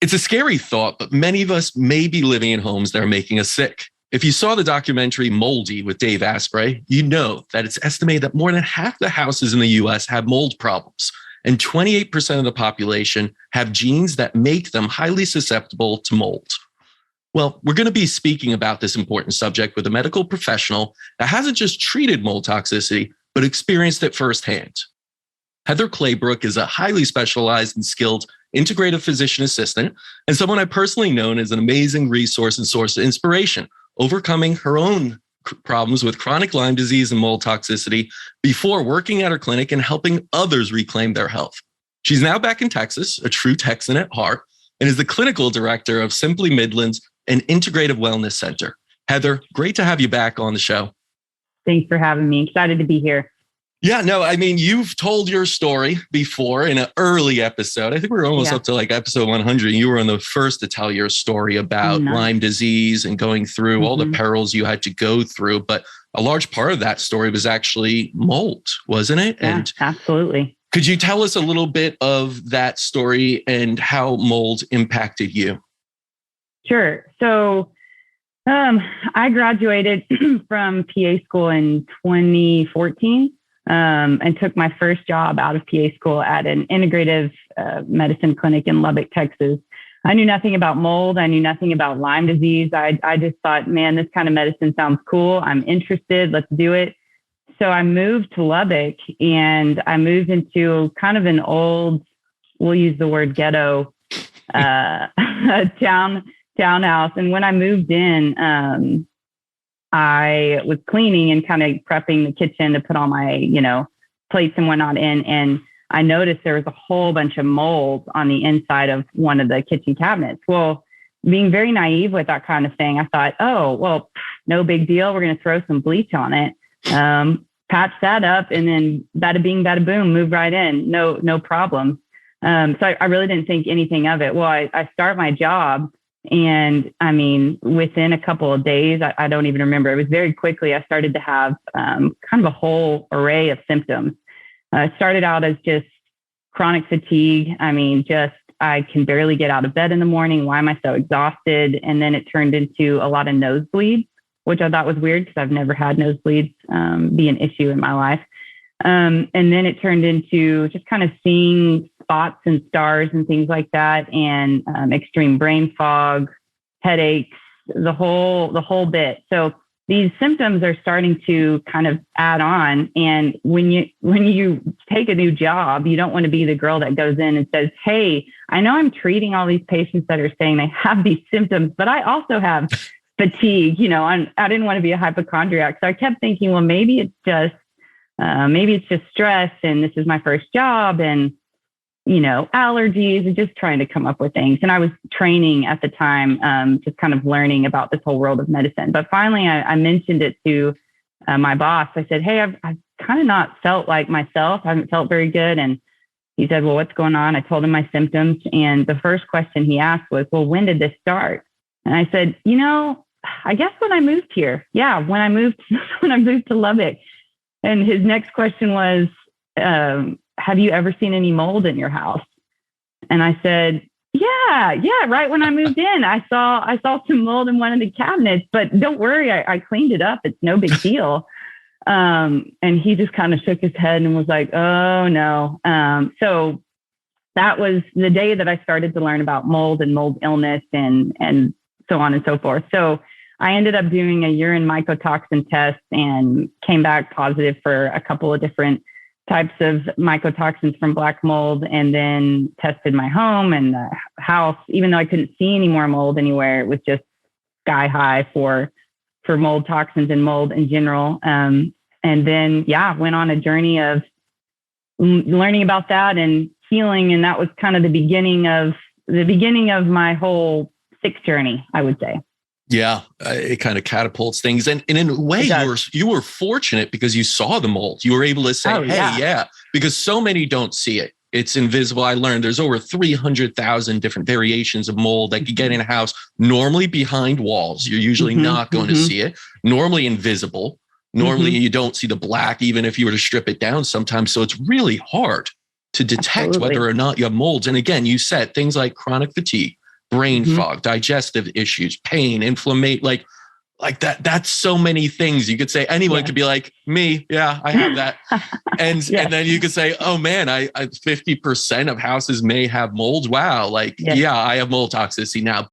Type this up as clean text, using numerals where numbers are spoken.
It's a scary thought, but many of us may be living in homes that are making us sick. If you saw the documentary Moldy with Dave Asprey, you know that it's estimated that more than half the houses in the US have mold problems, and 28% of the population have genes that make them highly susceptible to mold. Well, we're going to be speaking about this important subject with a medical professional that hasn't just treated mold toxicity, but experienced it firsthand. Heather Claybrook is a highly specialized and skilled integrative physician assistant, and someone I've personally known as an amazing resource and source of inspiration, overcoming her own problems with chronic Lyme disease and mold toxicity before working at her clinic and helping others reclaim their health. She's now back in Texas, a true Texan at heart, and is the clinical director of Simply Midlands, an integrative wellness center. Heather, great to have you back on the show. Thanks for having me. Excited to be here. Yeah, no, I mean, you've told your story before in an early episode. I think we're almost up to like episode 100. You were on the first to tell your story about Lyme disease and going through all the perils you had to go through. But a large part of that story was actually mold, wasn't it? Yeah, and absolutely. Could you tell us a little bit of that story and how mold impacted you? Sure. So I graduated from PA school in 2014. And took my first job out of PA school at an integrative medicine clinic in Lubbock, Texas. I knew nothing about mold. I knew nothing about Lyme disease. I just thought, man, this kind of medicine sounds cool. I'm interested. Let's do it. So I moved to Lubbock, and I moved into kind of an old, we'll use the word ghetto, townhouse. And when I moved in, I was cleaning and kind of prepping the kitchen to put all my, plates and whatnot in. And I noticed there was a whole bunch of mold on the inside of one of the kitchen cabinets. Well, being very naive with that kind of thing, I thought, oh, well, no big deal. We're going to throw some bleach on it, patch that up, and then bada bing, bada boom, move right in. No problem. So I really didn't think anything of it. Well, I start my job. And I mean, within a couple of days, I don't even remember. It was very quickly, I started to have kind of a whole array of symptoms. It started out as just chronic fatigue. I mean, I can barely get out of bed in the morning. Why am I so exhausted? And then it turned into a lot of nosebleeds, which I thought was weird because I've never had nosebleeds be an issue in my life. And then it turned into just kind of seeing spots and stars and things like that, and extreme brain fog, headaches, the whole bit. So these symptoms are starting to kind of add on. And when you take a new job, you don't want to be the girl that goes in and says, hey, I know I'm treating all these patients that are saying they have these symptoms, but I also have fatigue. I didn't want to be a hypochondriac. So I kept thinking, well, maybe it's just stress, and this is my first job, and allergies, and just trying to come up with things. And I was training at the time, just kind of learning about this whole world of medicine. But finally, I mentioned it to my boss. I said, hey, I've kind of not felt like myself. I haven't felt very good. And he said, well, what's going on? I told him my symptoms. And the first question he asked was, well, when did this start? And I said, I guess when I moved here. Yeah, when I moved to Lubbock. And his next question was, have you ever seen any mold in your house? And I said, yeah, right when I moved in, I saw some mold in one of the cabinets, but don't worry, I cleaned it up. It's no big deal. And he just kind of shook his head and was like, oh no. So that was the day that I started to learn about mold and mold illness and so on and so forth. So I ended up doing a urine mycotoxin test and came back positive for a couple of different types of mycotoxins from black mold, and then tested my home and the house. Even though I couldn't see any more mold anywhere, it was just sky high for mold toxins and mold in general. And then, went on a journey of learning about that and healing. And that was kind of the beginning of my whole sick journey, I would say. Yeah, it kind of catapults things. And in a way, you were fortunate because you saw the mold. You were able to say, because so many don't see it. It's invisible. I learned there's over 300,000 different variations of mold that you get in a house, normally behind walls. You're usually not going to see it. Normally invisible. Normally you don't see the black, even if you were to strip it down sometimes. So it's really hard to detect whether or not you have molds. And again, you said things like chronic fatigue, brain fog, digestive issues, pain, inflammation, like that. That's so many things. You could say anyone could be like me. Yeah, I have that. And then you could say, oh man, I 50% of houses may have mold. Wow. Like, I have mold toxicity now.